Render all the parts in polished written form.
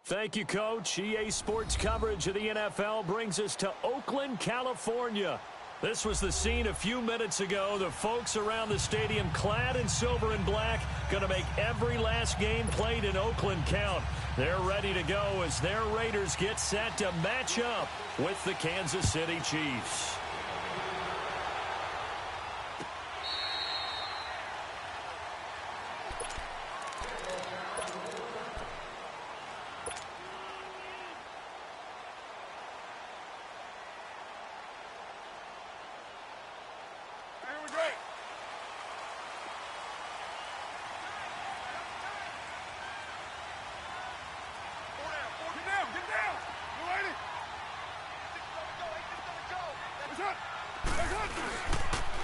Thank you, Coach. EA Sports coverage of the NFL brings us to Oakland, California. This was the scene a few minutes ago. The folks around the stadium clad in silver and black going to make every last game played in Oakland count. They're ready to go as their Raiders get set to match up with the Kansas City Chiefs.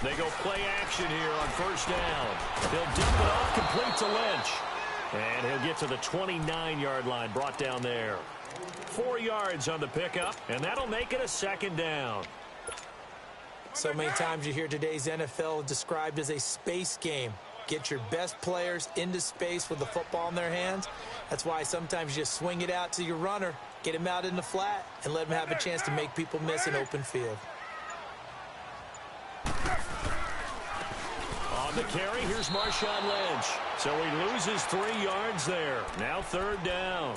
They go play action here on first down. He'll dump it off, complete to Lynch. And he'll get to the 29-yard line, brought down there. 4 yards on the pickup, and that'll make it a second down. So many times you hear today's NFL described as a space game. Get your best players into space with the football in their hands. That's why sometimes you just swing it out to your runner, get him out in the flat, and let him have a chance to make people miss an open field. On the carry, here's Marshawn Lynch. So he loses 3 yards there. Now third down.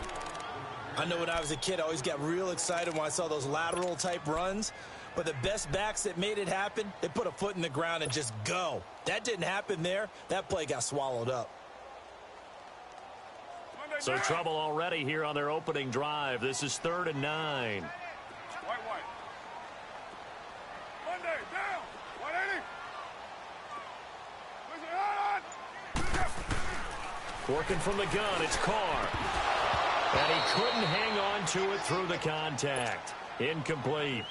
I know when I was a kid, I always got real excited when I saw those lateral-type runs. But the best backs that made it happen, they put a foot in the ground and just go. That didn't happen there. That play got swallowed up. So trouble already here on their opening drive. This is 3rd and 9. Working from the gun, it's Carr. And he couldn't hang on to it through the contact. Incomplete.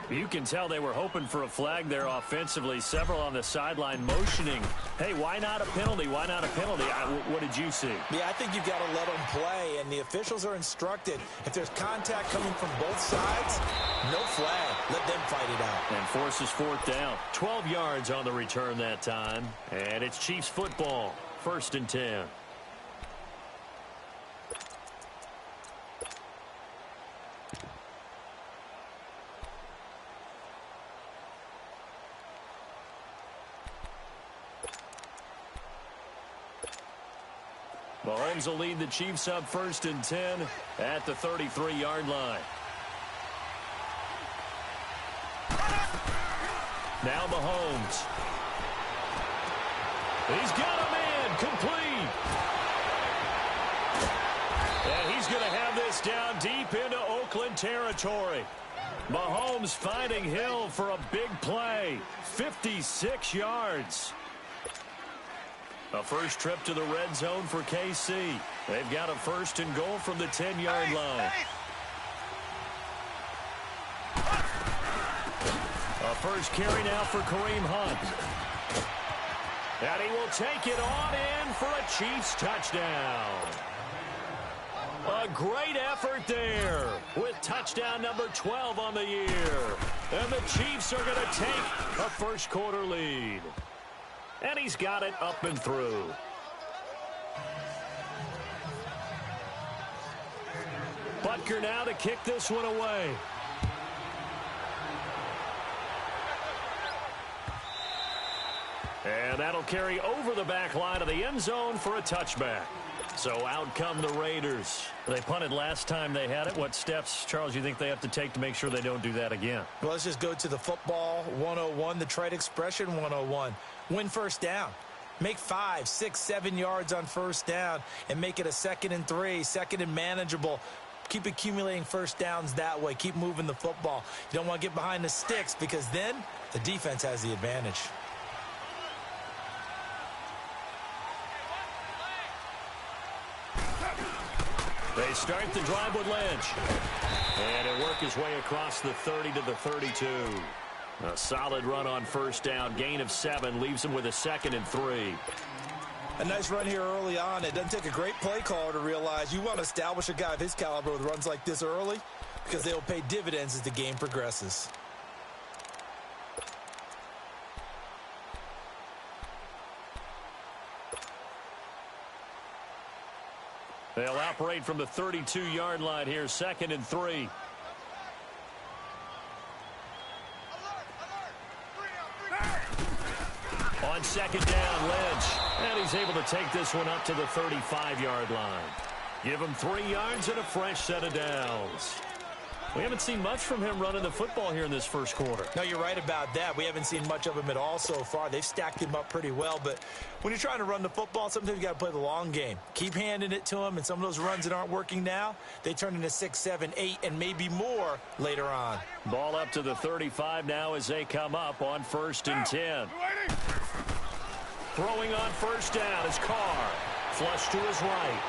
You can tell they were hoping for a flag there offensively. Several on the sideline motioning. Hey, why not a penalty? Why not a penalty? What did you see? Yeah, I think you've got to let them play, and the officials are instructed. If there's contact coming from both sides, no flag. Let them fight it out. And forces 4th down. 12 yards on the return that time. And it's Chiefs football. 1st and 10. Mahomes will lead the Chiefs up 1st and 10 at the 33-yard line. Now Mahomes. He's got a man complete. And he's going to have this down deep into Oakland territory. Mahomes finding Hill for a big play. 56 yards. A first trip to the red zone for KC. They've got a 1st and goal from the 10-yard line. A first carry now for Kareem Hunt. And he will take it on in for a Chiefs touchdown. A great effort there with touchdown number 12 on the year. And the Chiefs are going to take a first-quarter lead. And he's got it up and through. Butker now to kick this one away. And that'll carry over the back line of the end zone for a touchback. So out come the Raiders. They punted last time they had it. What steps, Charles, you think they have to take to make sure they don't do that again? Well, let's just go to the football 101, the trade expression 101. Win first down. Make 5, 6, 7 yards on first down and make it a 2nd and 3, 2nd and manageable. Keep accumulating first downs that way. Keep moving the football. You don't want to get behind the sticks because then the defense has the advantage. They start the drive with Lynch. And he'll work his way across the 30 to the 32. A solid run on first down. Gain of 7 leaves him with a 2nd and 3. A nice run here early on. It doesn't take a great play caller to realize you want to establish a guy of his caliber with runs like this early because they will pay dividends as the game progresses. They'll operate from the 32-yard line here, 2nd and 3. On 2nd down, Lynch. And he's able to take this one up to the 35-yard line. Give him 3 yards and a fresh set of downs. We haven't seen much from him running the football here in this first quarter. No, you're right about that. We haven't seen much of him at all so far. They've stacked him up pretty well, but when you're trying to run the football, sometimes you got to play the long game. Keep handing it to him, and some of those runs that aren't working now, they turn into 6, 7, 8, and maybe more later on. Ball up to the 35 now as they come up on 1st and 10. Throwing on 1st down is Carr. Flush to his right.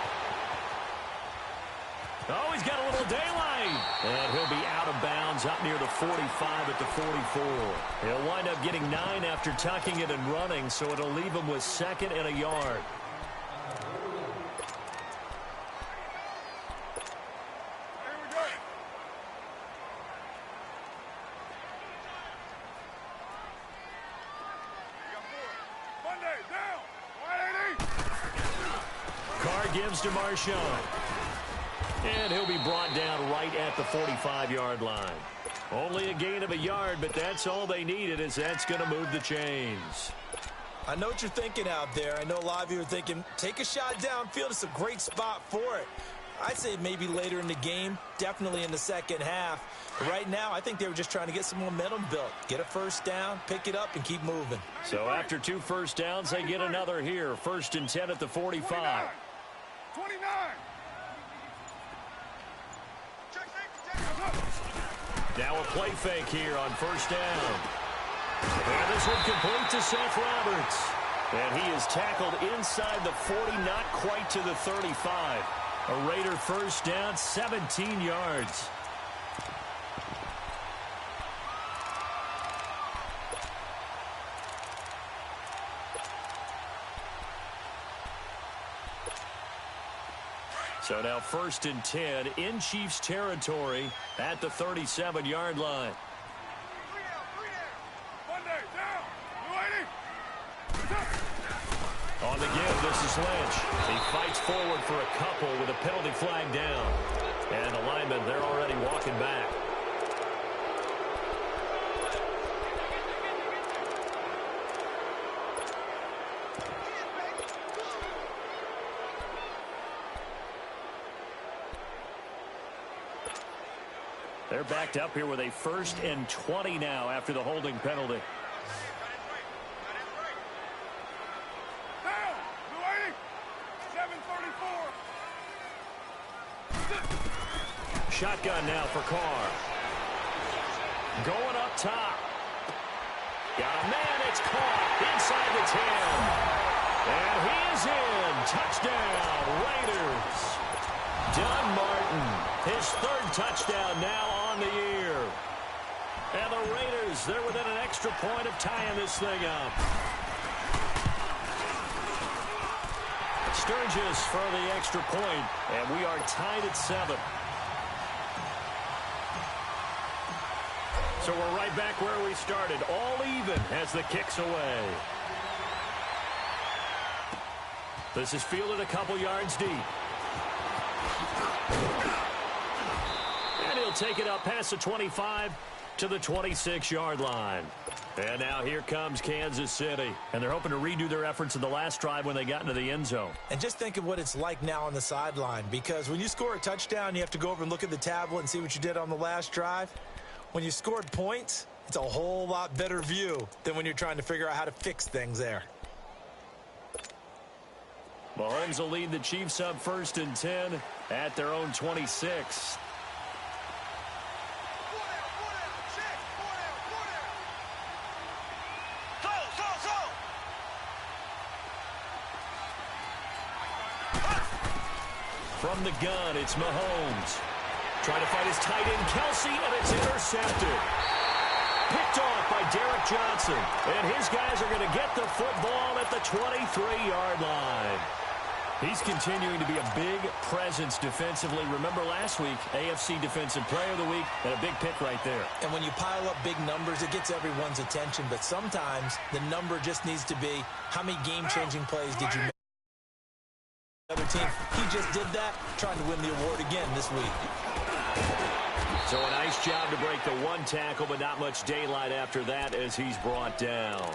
Oh, he's got a little daylight. And he'll be out of bounds up near the 45 at the 44. He'll wind up getting 9 after tucking it and running, so it'll leave him with 2nd and a yard. Carr gives to Marshawn. And he'll be brought down right at the 45-yard line. Only a gain of a yard, but that's all they needed, as that's going to move the chains. I know what you're thinking out there. I know a lot of you are thinking, take a shot downfield. It's a great spot for it. I'd say maybe later in the game, definitely in the second half. But right now, I think they were just trying to get some momentum built. Get a 1st down, pick it up, and keep moving. So after 2 first downs, they get another here. 1st and 10 at the 45. 29. Now a play fake here on 1st down. And this one complete to Seth Roberts. And he is tackled inside the 40, not quite to the 35. A Raider 1st down, 17 yards. So now 1st and 10 in Chiefs territory at the 37-yard line. On the give, this is Lynch. He fights forward for a couple with a penalty flag down. And the linemen, they're already walking back. They're backed up here with a 1st and 20 now after the holding penalty. Shotgun now for Carr. Going up top. Got a man, it's caught inside the 10. And he is in. Touchdown, Raiders. Don Martin, his 3rd touchdown now on the year. And the Raiders, they're within an extra point of tying this thing up. Sturgis for the extra point, and we are tied at 7. So we're right back where we started, all even as the kick's away. This is fielded a couple yards deep. And he'll take it up past the 25 to the 26-yard line. And now here comes Kansas City. And they're hoping to redo their efforts in the last drive when they got into the end zone. And just think of what it's like now on the sideline, because when you score a touchdown, you have to go over and look at the tablet and see what you did on the last drive. When you scored points, it's a whole lot better view than when you're trying to figure out how to fix things there. Mahomes will lead the Chiefs up 1st and 10 at their own 26. From the gun, it's Mahomes. Trying to fight his tight end, Kelsey, and it's intercepted. Picked off by Derek Johnson. And his guys are going to get the football at the 23-yard line. He's continuing to be a big presence defensively. Remember last week, AFC Defensive Player of the Week, and a big pick right there. And when you pile up big numbers, it gets everyone's attention. But sometimes the number just needs to be, how many game-changing plays did you make? other team. He just did that, trying to win the award again this week. So a nice job to break the one tackle, but not much daylight after that as he's brought down.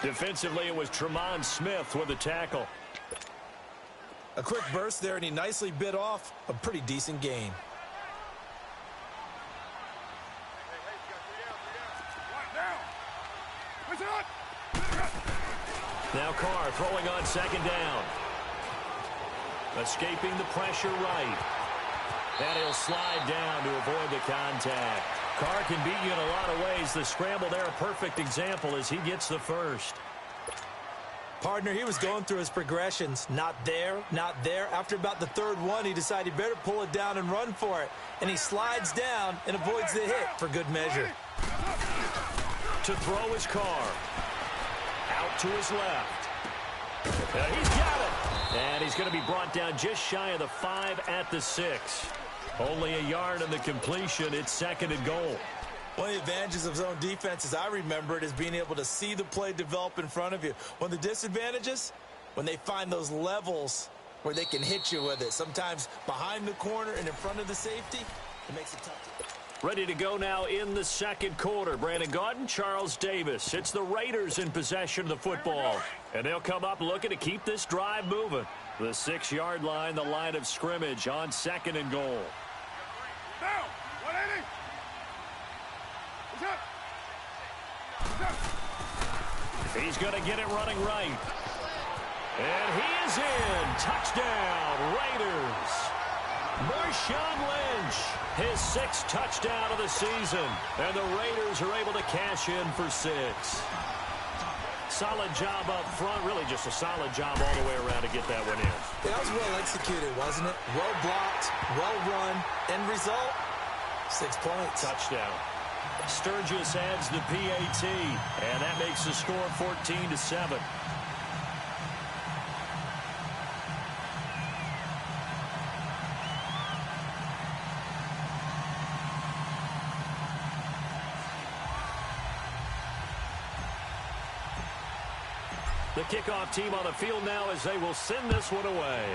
Defensively, it was Tremont Smith with the tackle. A quick burst there, and he nicely bit off a pretty decent gain. Now Carr throwing on second down. Escaping the pressure right. And he'll slide down to avoid the contact. Carr can beat you in a lot of ways. The scramble there, a perfect example as he gets the first. Partner, he was going through his progressions. Not there, not there. After about the third one, he decided he better pull it down and run for it. And he slides down and avoids the hit for good measure. To throw his Carr. Out to his left. He's got it. And he's going to be brought down just shy of the 5 at the 6. Only a yard in the completion. It's second and goal. One of the advantages of zone defense, as I remember it, is being able to see the play develop in front of you. One of the disadvantages, when they find those levels where they can hit you with it. Sometimes behind the corner and in front of the safety, it makes it tough. Ready to go now in the second quarter. Brandon Gaudin, Charles Davis. It's the Raiders in possession of the football. And they'll come up looking to keep this drive moving. The 6-yard line, the line of scrimmage on second and goal. Down, 180. He's going to get it running right. And he is in. Touchdown, Raiders. Marshawn Lynch, his 6th touchdown of the season. And the Raiders are able to cash in for 6. Solid job up front. Really just a solid job all the way around to get that one in. That was well executed, wasn't it? Well blocked, well run. End result, 6 points. Touchdown. Sturgis adds the PAT, and that makes the score 14-7. The kickoff team on the field now as they will send this one away.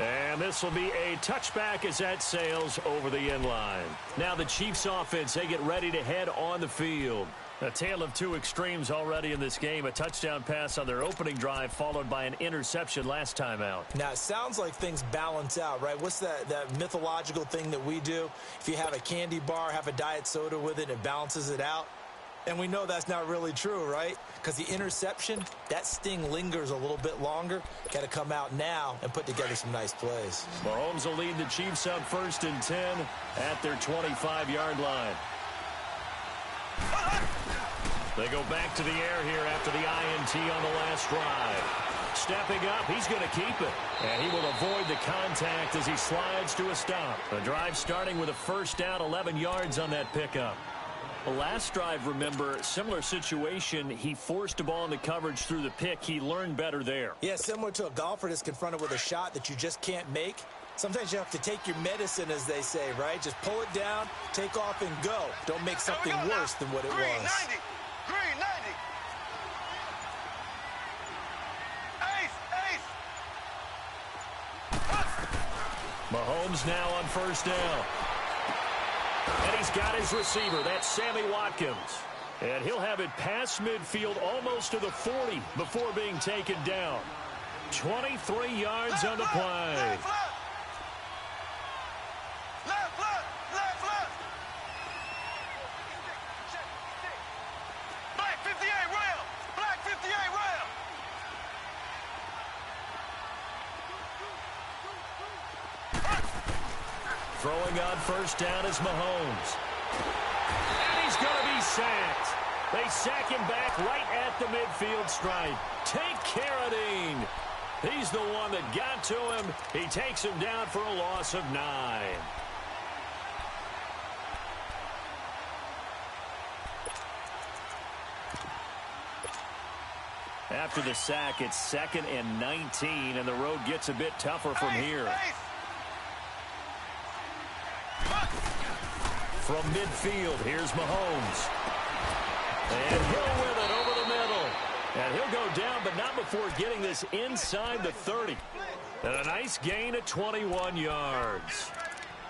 And this will be a touchback as that sails over the end line. Now the Chiefs offense, they get ready to head on the field. A tale of two extremes already in this game. A touchdown pass on their opening drive followed by an interception last time out. Now, it sounds like things balance out, right? What's that mythological thing that we do? If you have a candy bar, have a diet soda with it, it balances it out. And we know that's not really true, right? Because the interception, that sting lingers a little bit longer. Got to come out now and put together some nice plays. Mahomes will lead the Chiefs up 1st and 10 at their 25-yard line. They go back to the air here after the INT on the last drive. Stepping up, he's going to keep it. And he will avoid the contact as he slides to a stop. The drive starting with a first down, 11 yards on that pickup. The last drive, remember, similar situation. He forced a ball into coverage through the pick. He learned better there. Yeah, similar to a golfer that's confronted with a shot that you just can't make. Sometimes you have to take your medicine, as they say, right? Just pull it down, take off, and go. Don't make something worse than what it was. 90. Green, 90. Ace. Mahomes now on first down. And he's got his receiver. That's Sammy Watkins. And he'll have it past midfield almost to the 40 before being taken down. 23 yards on the play. Left. Black 58 rail. Black 58 rail. Throwing on first down is Mahomes. And he's going to be sacked. They sack him back right at the midfield stripe. Take Carradine. He's the one that got to him. He takes him down for a loss of 9. After the sack, it's 2nd and 19, and the road gets a bit tougher from here. From midfield, here's Mahomes. And Hill with it over the middle. And he'll go down, but not before getting this inside the 30. And a nice gain of 21 yards.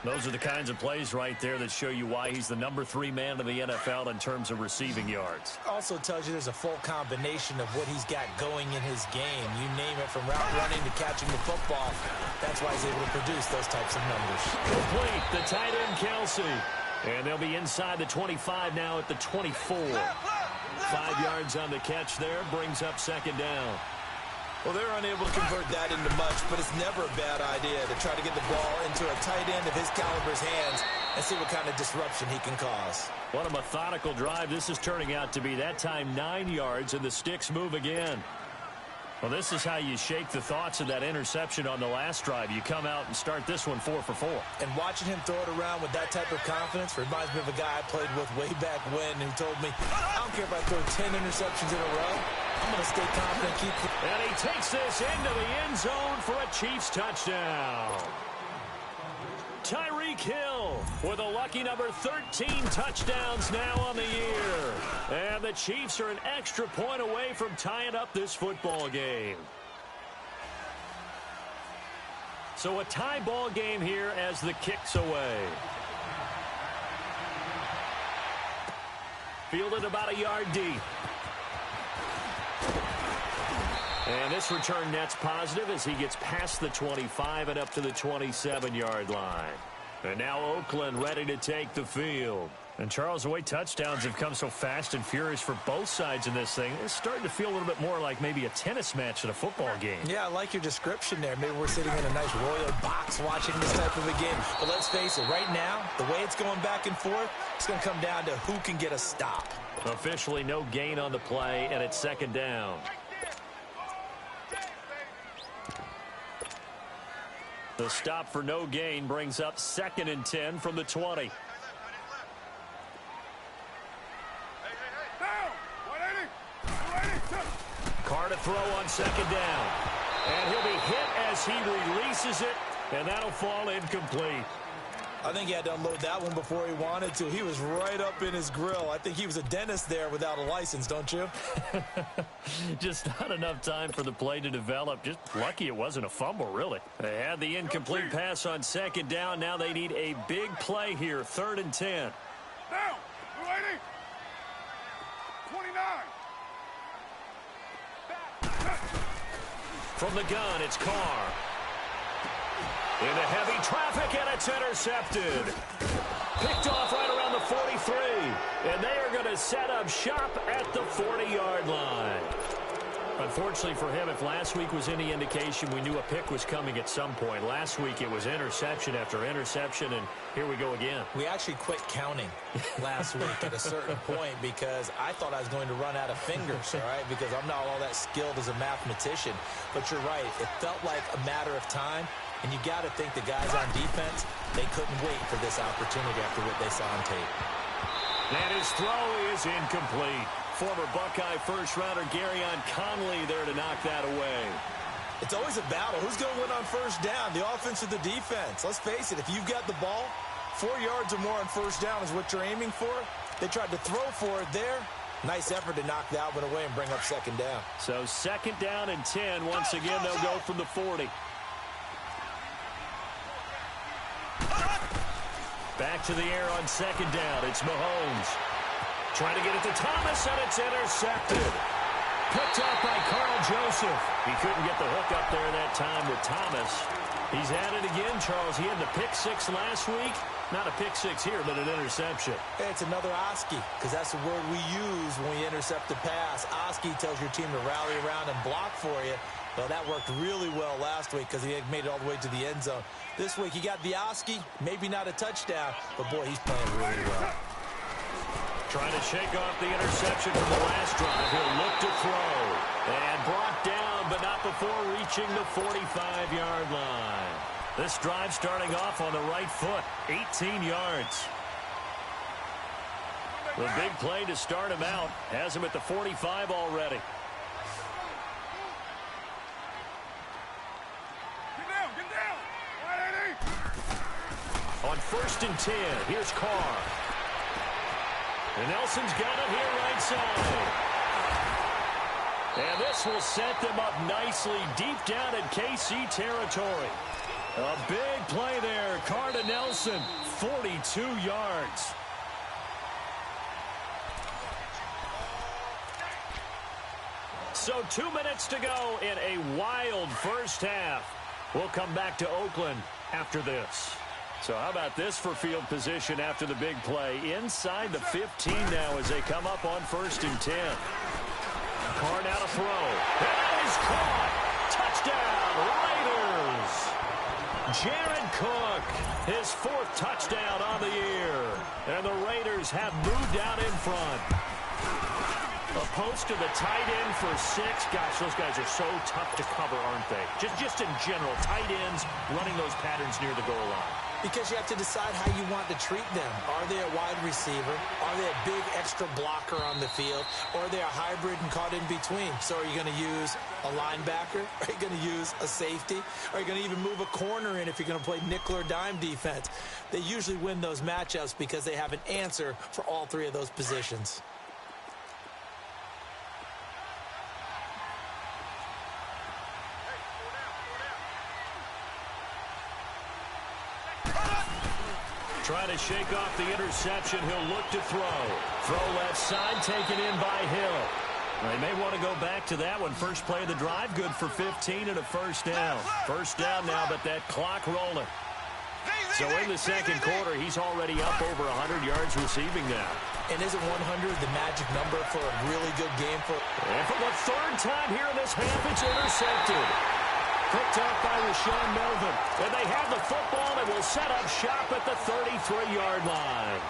Those are the kinds of plays right there that show you why he's the #3 man in the NFL in terms of receiving yards. Also tells you there's a full combination of what he's got going in his game. You name it, from route running to catching the football. That's why he's able to produce those types of numbers. Complete, the tight end, Kelsey. And they'll be inside the 25 now at the 24. 5 yards on the catch there, brings up second down. Well, they're unable to convert that into much, but it's never a bad idea to try to get the ball into a tight end of his caliber's hands and see what kind of disruption he can cause. What a methodical drive this is turning out to be. That time 9 yards, and the sticks move again. Well, this is how you shake the thoughts of that interception on the last drive. You come out and start this one 4 for 4. And watching him throw it around with that type of confidence reminds me of a guy I played with way back when who told me, I don't care if I throw 10 interceptions in a row. I'm going to stay confident, And he takes this into the end zone for a Chiefs touchdown. Tyreek Hill with a lucky number 13 touchdowns now on the year. And the Chiefs are an extra point away from tying up this football game. So a tie ball game here as the kick's away. Fielded about a yard deep. And this return net's positive as he gets past the 25 and up to the 27-yard line. And now Oakland ready to take the field. And Charles, the way touchdowns have come so fast and furious for both sides in this thing, it's starting to feel a little bit more like maybe a tennis match than a football game. Yeah, I like your description there. Maybe we're sitting in a nice royal box watching this type of a game. But let's face it, right now, the way it's going back and forth, it's going to come down to who can get a stop. Officially no gain on the play, and it's second down. The stop for no gain brings up 2nd and 10 from the 20. Carr to throw on second down. And he'll be hit as he releases it, and that'll fall incomplete. I think he had to unload that one before he wanted to. He was right up in his grill. I think he was a dentist there without a license, don't you? Just not enough time for the play to develop. Just lucky it wasn't a fumble, really. They had the incomplete pass on second down. Now they need a big play here, 3rd and 10. Down. We're waiting. 29. From the gun, it's Carr. Into heavy traffic, and it's intercepted. Picked off right around the 43. And they are going to set up shop at the 40-yard line. Unfortunately for him, if last week was any indication, we knew a pick was coming at some point. Last week it was interception after interception, and here we go again. We actually quit counting last week at a certain point because I thought I was going to run out of fingers, all right, because I'm not all that skilled as a mathematician. But you're right. It felt like a matter of time. And you got to think the guys on defense, they couldn't wait for this opportunity after what they saw on tape. And his throw is incomplete. Former Buckeye first-rounder Garyon Conley there to knock that away. It's always a battle. Who's going to win on first down, the offense or the defense? Let's face it, if you've got the ball, 4 yards or more on first down is what you're aiming for. They tried to throw for it there. Nice effort to knock that one away and bring up second down. So 2nd down and 10. Once again, they'll go from the 40. Back to the air on second down. It's Mahomes. Trying to get it to Thomas, and it's intercepted. Picked up by Carl Joseph. He couldn't get the hook up there that time with Thomas. He's at it again, Charles. He had the pick 6 last week. Not a pick 6 here, but an interception. Hey, it's another Oski, because that's the word we use when we intercept the pass. Oski tells your team to rally around and block for you. Well, that worked really well last week because he had made it all the way to the end zone. This week, he got the Oski, maybe not a touchdown, but, boy, he's playing really well. Trying to shake off the interception from the last drive. He'll look to throw. And brought down, but not before reaching the 45-yard line. This drive starting off on the right foot, 18 yards. The big play to start him out has him at the 45 already. Get down. 180. On 1st and 10, here's Carr. And Nelson's got it here right side. And this will set them up nicely deep down in KC territory. A big play there. Carr to Nelson, 42 yards. So 2 minutes to go in a wild first half. We'll come back to Oakland after this. So how about this for field position after the big play? Inside the 15 now as they come up on 1st and 10. Carr now to throw. That is caught. Touchdown, Raiders. Jared Cook, his 4th touchdown on the year. And the Raiders have moved out in front. A post to the tight end for 6. Gosh, those guys are so tough to cover, aren't they? Just in general, tight ends running those patterns near the goal line. Because you have to decide how you want to treat them. Are they a wide receiver? Are they a big extra blocker on the field? Or are they a hybrid and caught in between? So are you going to use a linebacker? Are you going to use a safety? Are you going to even move a corner in if you're going to play nickel or dime defense? They usually win those matchups because they have an answer for all 3 of those positions. Trying to shake off the interception. He'll look to throw. Throw left side, taken in by Hill. They may want to go back to that one. First play of the drive, good for 15 and a first down. First down now, but that clock rolling. So in the second quarter, he's already up over 100 yards receiving now. And isn't 100 the magic number for a really good game? And for the 3rd time here in this half, it's intercepted. Picked up by Rashawn Melvin. And they have the football and will set up shop at the 33-yard line.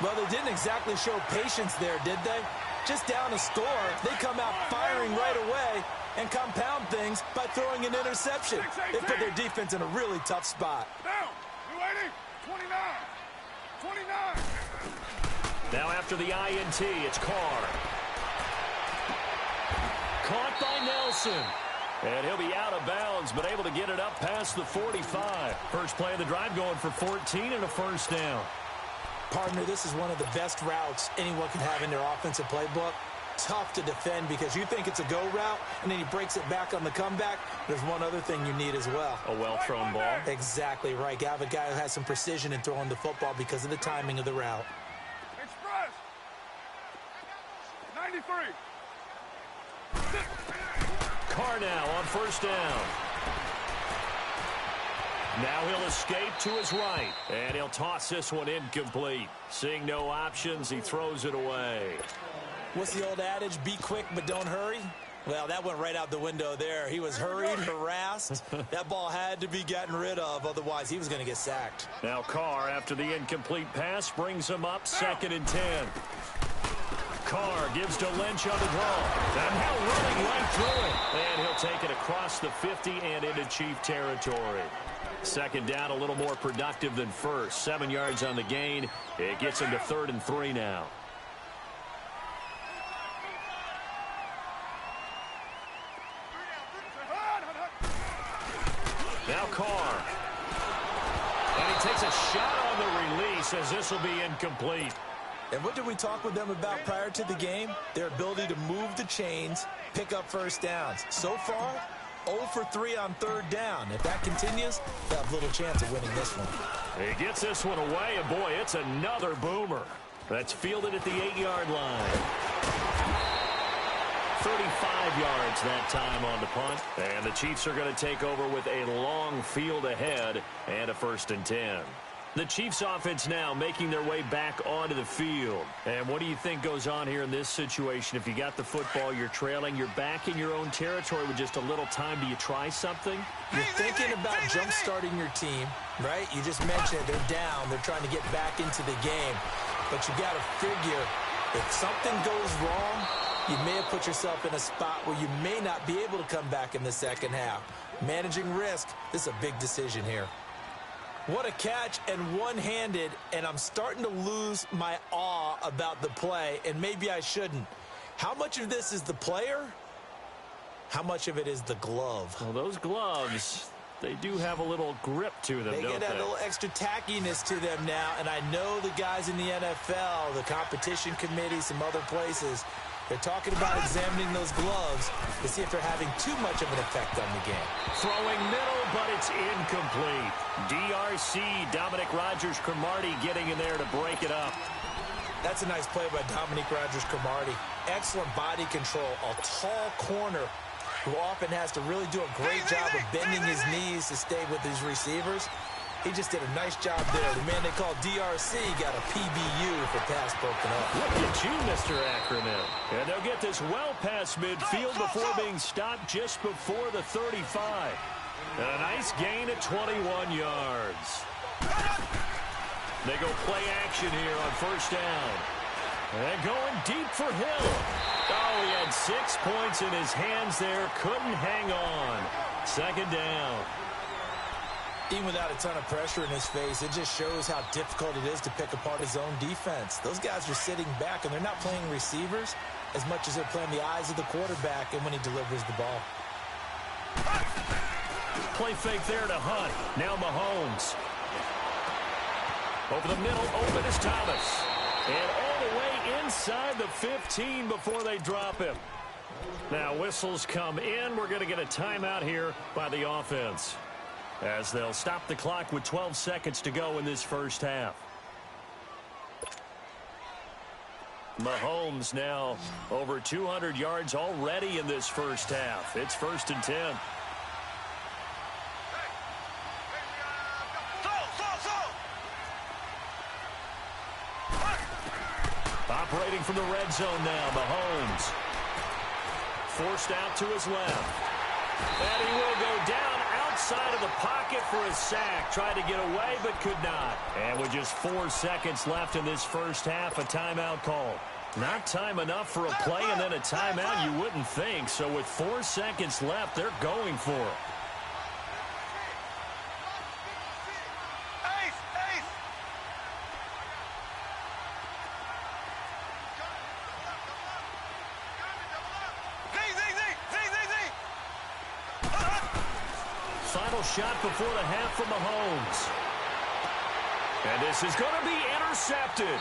Well, they didn't exactly show patience there, did they? Just down a score, they come out firing right away and compound things by throwing an interception. They put their defense in a really tough spot. Down. New 80. 29. 29. Now after the INT, it's Carr. Caught by Nelson. And he'll be out of bounds, but able to get it up past the 45. First play of the drive going for 14 and a first down. Partner, this is one of the best routes anyone can have in their offensive playbook. Tough to defend because you think it's a go route, and then he breaks it back on the comeback. There's one other thing you need as well. A well-thrown ball. Exactly right. You have a guy who has some precision in throwing the football because of the timing of the route. Express. 93. Carr now on first down. Now he'll escape to his right, and he'll toss this one incomplete. Seeing no options, he throws it away. What's the old adage? Be quick, but don't hurry. Well, that went right out the window there. He was hurried, harassed. That ball had to be gotten rid of, otherwise he was going to get sacked. Now Carr, after the incomplete pass, brings him up 2nd and 10. Carr gives to Lynch on the draw. And now running right through it. And he'll take it across the 50 and into Chief territory. Second down, a little more productive than first. 7 yards on the gain. It gets him to 3rd and 3 now. Now Carr. And he takes a shot on the release as this will be incomplete. And what did we talk with them about prior to the game? Their ability to move the chains, pick up first downs. So far, 0 for 3 on 3rd down. If that continues, they'll have little chance of winning this one. He gets this one away, and boy, it's another boomer. That's fielded at the 8-yard line. 35 yards that time on the punt. And the Chiefs are going to take over with a long field ahead and a 1st and 10. The Chiefs offense now making their way back onto the field. And what do you think goes on here in this situation? If you got the football, you're trailing, you're back in your own territory with just a little time. Do you try something? You're thinking about jump-starting your team, right? You just mentioned they're down. They're trying to get back into the game. But you got to figure if something goes wrong, you may have put yourself in a spot where you may not be able to come back in the second half. Managing risk, this is a big decision here. What a catch, and one-handed, and I'm starting to lose my awe about the play, and maybe I shouldn't. How much of this is the player? How much of it is the glove? Well, those gloves, they do have a little grip to them, don't they? They get a little extra tackiness to them now, and I know the guys in the NFL, the competition committee, some other places, They're talking about examining those gloves to see if they're having too much of an effect on the game. Throwing middle, but it's incomplete. DRC, Dominic Rodgers-Cromartie getting in there to break it up. That's a nice play by Dominic Rodgers-Cromartie. Excellent body control. A tall corner who often has to really do a great job of bending his knees to stay with his receivers. He just did a nice job there. The man they call DRC got a PBU for pass broken up. Look at you, Mr. Acronym. And they'll get this well past midfield before being stopped just before the 35. And a nice gain at 21 yards. They go play action here on first down. And going deep for Hill. Oh, he had 6 points in his hands there. Couldn't hang on. Second down. Even without a ton of pressure in his face, it just shows how difficult it is to pick apart his own defense. Those guys are sitting back, and they're not playing receivers as much as they're playing the eyes of the quarterback and when he delivers the ball. Play fake there to Hunt. Now Mahomes. Over the middle, open is Thomas. And all the way inside the 15 before they drop him. Now whistles come in. We're going to get a timeout here by the offense, as they'll stop the clock with 12 seconds to go in this first half. Mahomes now over 200 yards already in this first half. It's 1st and 10. Operating from the red zone now, Mahomes. Forced out to his left. And he will go down outside of the pocket for a sack. Tried to get away, but could not. And with just 4 seconds left in this first half, a timeout call. Not time enough for a play and then a timeout, you wouldn't think. So with 4 seconds left, they're going for it. Final shot before the half from Mahomes. And this is going to be intercepted.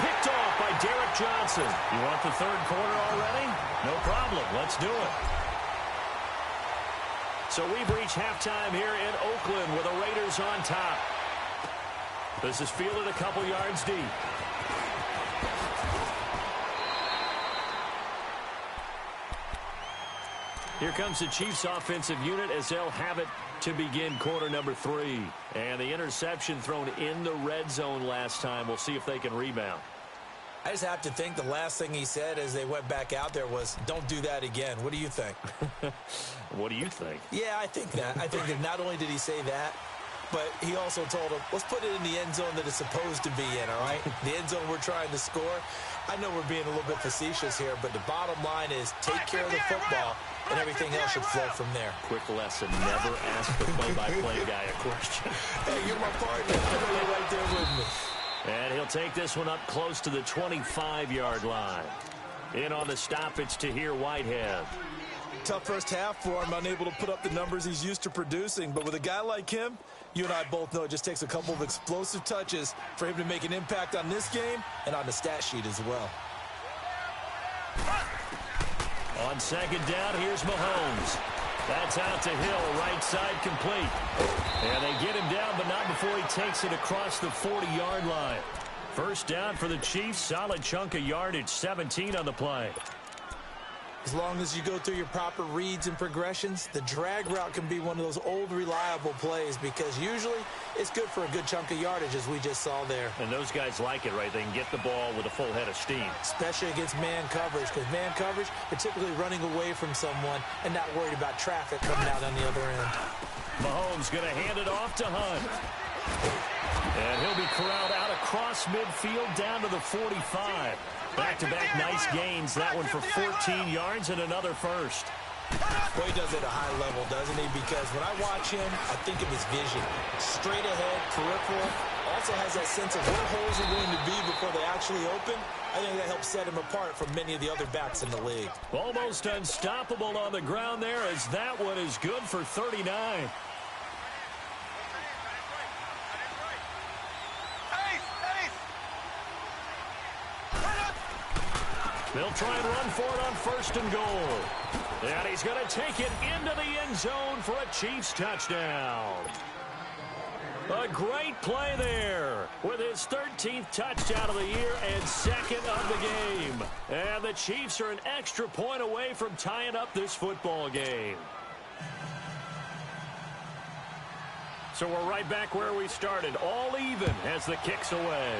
Picked off by Derek Johnson. You want the third quarter already? No problem. Let's do it. So we've reached halftime here in Oakland with the Raiders on top. This is fielded a couple yards deep. Here comes the Chiefs offensive unit as they'll have it to begin quarter number 3. And the interception thrown in the red zone last time. We'll see if they can rebound. I just have to think the last thing he said as they went back out there was, don't do that again. What do you think? What do you think? Yeah, I think that. I think that not only did he say that, but he also told him, let's put it in the end zone that it's supposed to be in, all right? The end zone we're trying to score. I know we're being a little bit facetious here, but the bottom line is take care of the football, and everything else should flow from there. Quick lesson, never ask the play-by-play guy a question. Hey, you're my partner. You're right there with me. And he'll take this one up close to the 25-yard line. In on the stop, it's Tahir Whitehead. Tough first half for him, unable to put up the numbers he's used to producing. But with a guy like him, you and I both know it just takes a couple of explosive touches for him to make an impact on this game and on the stat sheet as well. On second down, here's Mahomes. That's out to Hill, right side complete. And they get him down, but not before he takes it across the 40-yard line. First down for the Chiefs, solid chunk of yardage, 17 on the play. As long as you go through your proper reads and progressions, the drag route can be one of those old reliable plays because usually it's good for a good chunk of yardage, as we just saw there. And those guys like it, right? They can get the ball with a full head of steam. Especially against man coverage, because man coverage, they're typically running away from someone and not worried about traffic coming out on the other end. Mahomes going to hand it off to Hunt. And he'll be corralled out across midfield down to the 45. Back-to-back nice gains. That one for 14 yards and another first. Boy, he does it at a high level, doesn't he? Because when I watch him, I think of his vision. Straight ahead, peripheral. Also has that sense of where holes are going to be before they actually open. I think that helps set him apart from many of the other backs in the league. Almost unstoppable on the ground there, as that one is good for 39. They'll try and run for it on 1st and goal. And he's going to take it into the end zone for a Chiefs touchdown. A great play there with his 13th touchdown of the year and 2nd of the game. And the Chiefs are an extra point away from tying up this football game. So we're right back where we started, all even as the kick's away.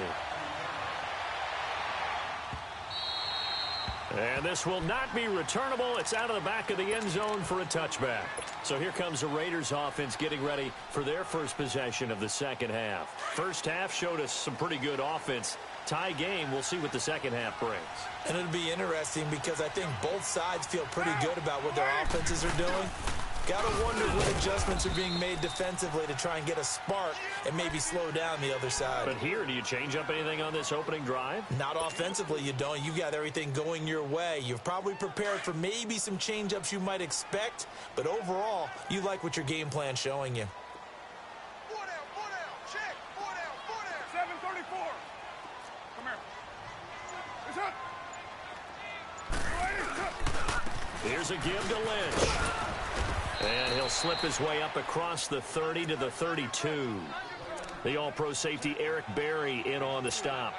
And this will not be returnable. It's out of the back of the end zone for a touchback. So here comes the Raiders offense getting ready for their first possession of the second half. First half showed us some pretty good offense. Tie game, we'll see what the second half brings. And it'll be interesting because I think both sides feel pretty good about what their offenses are doing. Got to wonder what adjustments are being made defensively to try and get a spark and maybe slow down the other side. But here, do you change up anything on this opening drive? Not offensively, you don't. You've got everything going your way. You've probably prepared for maybe some change-ups you might expect, but overall, you like what your game plan's showing you. 734. Come here. It's up. Here's a give to Lynch. And he'll slip his way up across the 30 to the 32. The all-pro safety Eric Berry in on the stop.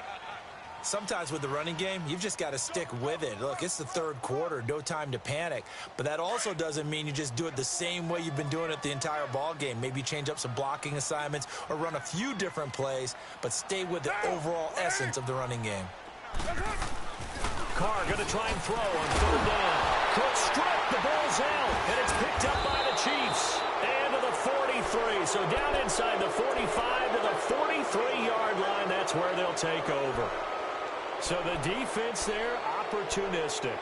Sometimes with the running game, you've just got to stick with it. Look, it's the third quarter, no time to panic. But that also doesn't mean you just do it the same way you've been doing it the entire ball game. Maybe change up some blocking assignments or run a few different plays, but stay with the overall essence of the running game. Carr going to try and throw on 3rd down. Cook stripped, the ball's out, and it's picked up by the Chiefs. And to the 43, so down inside the 45 to the 43-yard line. That's where they'll take over. So the defense there, opportunistic.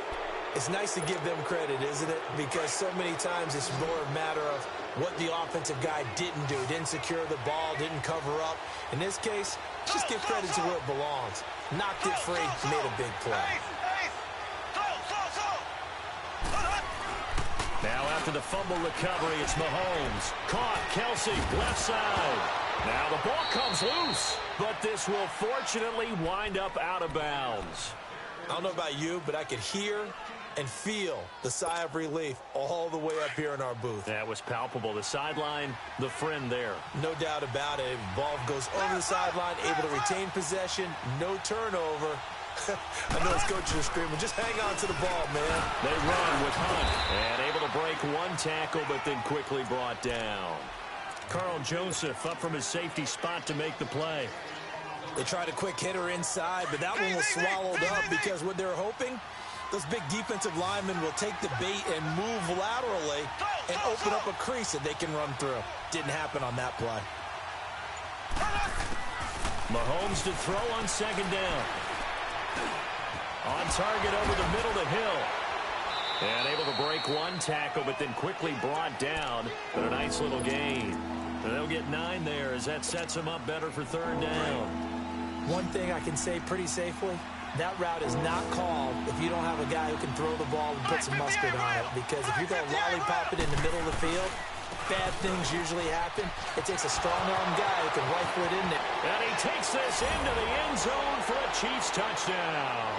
It's nice to give them credit, isn't it? Because so many times it's more a matter of what the offensive guy didn't do. Didn't secure the ball, didn't cover up. In this case, just give credit to where it belongs. Knocked it free, made a big play. Now after the fumble recovery, it's Mahomes. Caught, Kelsey, left side. Now the ball comes loose, but this will fortunately wind up out of bounds. I don't know about you, but I could hear and feel the sigh of relief all the way up here in our booth. That was palpable. The sideline, the friend there. No doubt about it. Ball goes over the sideline, able to retain possession, no turnover. I know his coaches are screaming, just hang on to the ball, man. They run with Hunt, and able to break one tackle, but then quickly brought down. Carl Joseph up from his safety spot to make the play. They tried a quick hitter inside, but that one was swallowed up because what they're hoping, those big defensive linemen will take the bait and move laterally and open up a crease that they can run through. Didn't happen on that play. Mahomes to throw on 2nd down. On target over the middle to Hill. And able to break one tackle, but then quickly brought down. But a nice little gain. And they'll get 9 there as that sets them up better for 3rd down. One thing I can say pretty safely, that route is not called if you don't have a guy who can throw the ball and put some mustard on it. Because if you're going to lollipop it in the middle of the field, bad things usually happen. It takes a strong-arm guy who can rifle it in there. And he takes this into the end zone for a Chiefs touchdown.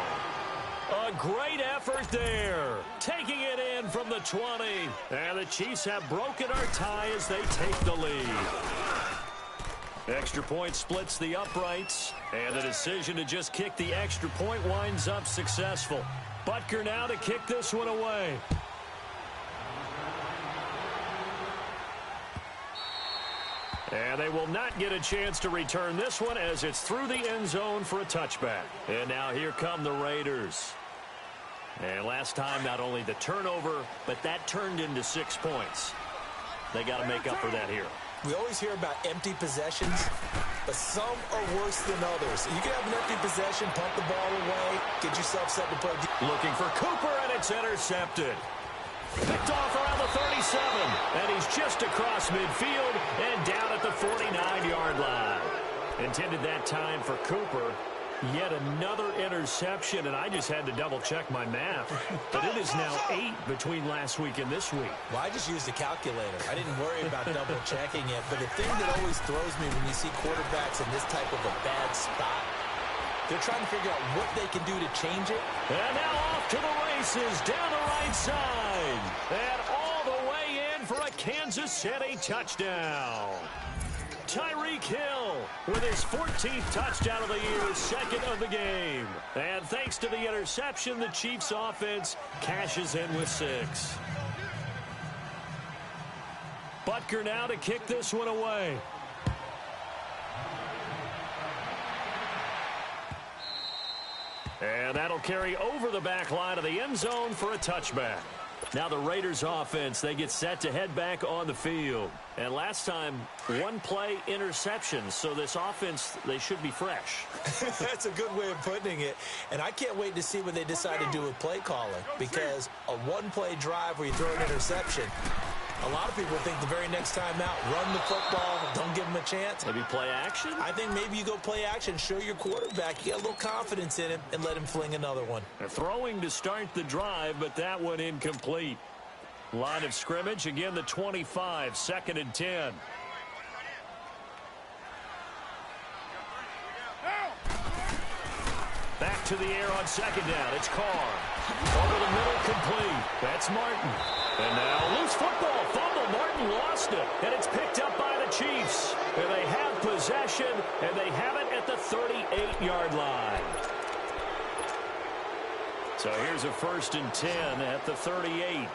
A great effort there. Taking it in from the 20. And the Chiefs have broken our tie as they take the lead. Extra point splits the uprights. And the decision to just kick the extra point winds up successful. Butker now to kick this one away. And they will not get a chance to return this one as it's through the end zone for a touchback. And now here come the Raiders. And last time, not only the turnover, but that turned into 6 points. They got to make up for that here. We always hear about empty possessions, but some are worse than others. You can have an empty possession, pump the ball away, get yourself set to play. Looking for Cooper, and it's intercepted. Picked off around the 37, and he's just across midfield and down at the 49-yard line. Intended that time for Cooper. Yet another interception, and I just had to double-check my math. But it is now 8 between last week and this week. Well, I just used a calculator. I didn't worry about double-checking it. But the thing that always throws me when you see quarterbacks in this type of a bad spot, They're trying to figure out what they can do to change it. And now off to the races down the right side. And all the way in for a Kansas City touchdown. Tyreek Hill with his 14th touchdown of the year, second of the game. And thanks to the interception, the Chiefs offense cashes in with 6. Butker now to kick this one away. And that'll carry over the back line of the end zone for a touchback. Now the Raiders offense, they get set to head back on the field. And last time, one play interception. So this offense, they should be fresh. That's a good way of putting it. And I can't wait to see what they decide to do with play calling. Because a one-play drive where you throw an interception, a lot of people think the very next time out, run the football, don't give them a chance. Maybe play action? I think maybe you go play action, show your quarterback, you get a little confidence in him, and let him fling another one. They're throwing to start the drive, but that one incomplete. Line of scrimmage, again the 25, 2nd and 10. Back to the air on 2nd down. It's Carr. Over the middle, complete. That's Martin. And now loose football. Fumble. Martin lost it. And it's picked up by the Chiefs. And they have possession, and they have it at the 38-yard line. So here's a 1st and 10 at the 38.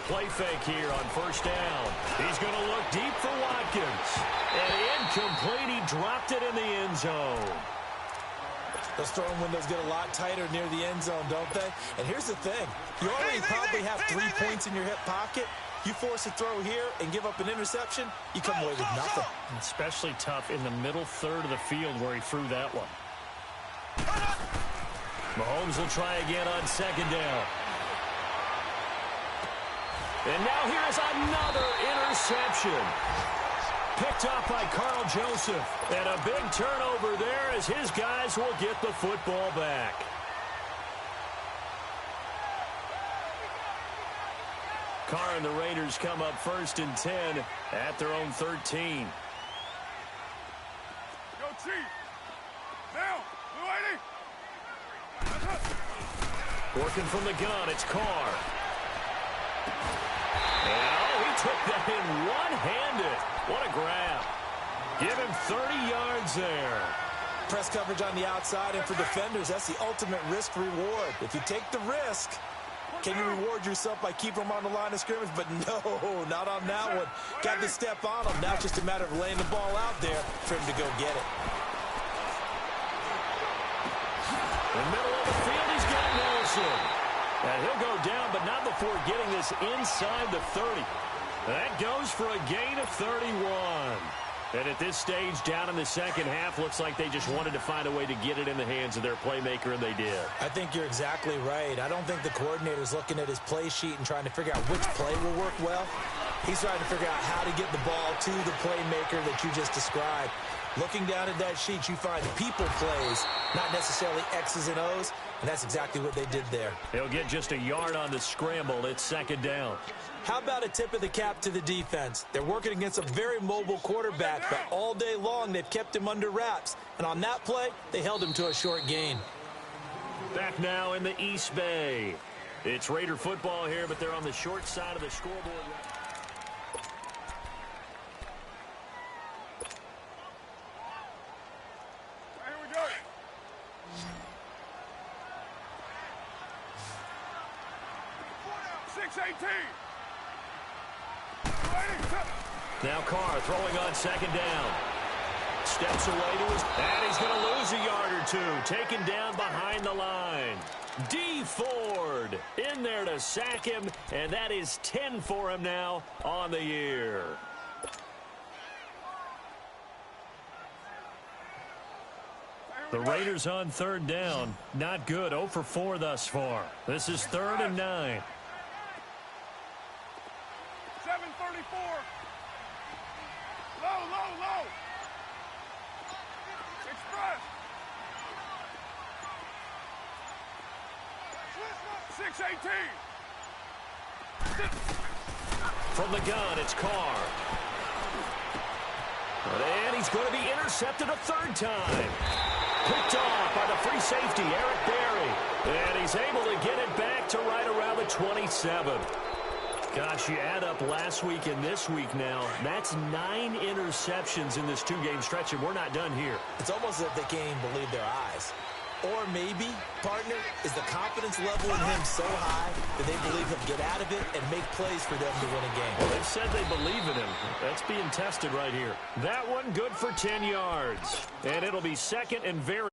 Play fake here on 1st down. He's going to look deep for Watkins. And incomplete. He dropped it in the end zone. Those throwing windows get a lot tighter near the end zone, don't they? And here's the thing. You already probably have 3 points in your hip pocket. You force a throw here and give up an interception, you come away with nothing. Especially tough in the middle third of the field where he threw that one. Mahomes will try again on 2nd down. And now here is another interception. Picked up by Carl Joseph. And a big turnover there as his guys will get the football back. Carr and the Raiders come up 1st and 10 at their own 13. Go Chief. Now, Blue 80. Working from the gun, it's Carr. And he took that in one-handed. What a grab. Give him 30 yards there. Press coverage on the outside, and for defenders, that's the ultimate risk-reward. If you take the risk, can you reward yourself by keeping them on the line of scrimmage? But no, not on that one. Got to step on him. Now it's just a matter of laying the ball out there for him to go get it. In the middle of the field, he's got Nelson. And he'll go down, but not before getting this inside the 30. That goes for a gain of 31. And at this stage, down in the second half, looks like they just wanted to find a way to get it in the hands of their playmaker, and they did. I think you're exactly right. I don't think the coordinator's looking at his play sheet and trying to figure out which play will work well. He's trying to figure out how to get the ball to the playmaker that you just described. Looking down at that sheet, you find people plays, not necessarily X's and O's, and that's exactly what they did there. He'll get just a yard on the scramble. It's second down. How about a tip of the cap to the defense? They're working against a very mobile quarterback, but all day long they've kept him under wraps. And on that play, they held him to a short gain. Back now in the East Bay. It's Raider football here, but they're on the short side of the scoreboard. Here we go. Now Carr throwing on second down. Steps away to his... And he's going to lose a yard or two. Taken down behind the line. D. Ford in there to sack him. And that is 10 for him now on the year. The Raiders on third down. Not good. 0 for 4 thus far. This is 3rd and 9. 734. Low. Express. 6-18. From the gun, it's Carr. And he's going to be intercepted a third time. Picked off by the free safety, Eric Berry. And he's able to get it back to right around the 27. Gosh, you add up last week and this week now. That's 9 interceptions in this 2-game stretch, and we're not done here. It's almost as if they can't even believe their eyes. Or maybe, partner, is the confidence level in him so high that they believe he'll get out of it and make plays for them to win a game. Well, they've said they believe in him. That's being tested right here. That one good for 10 yards. And it'll be second and very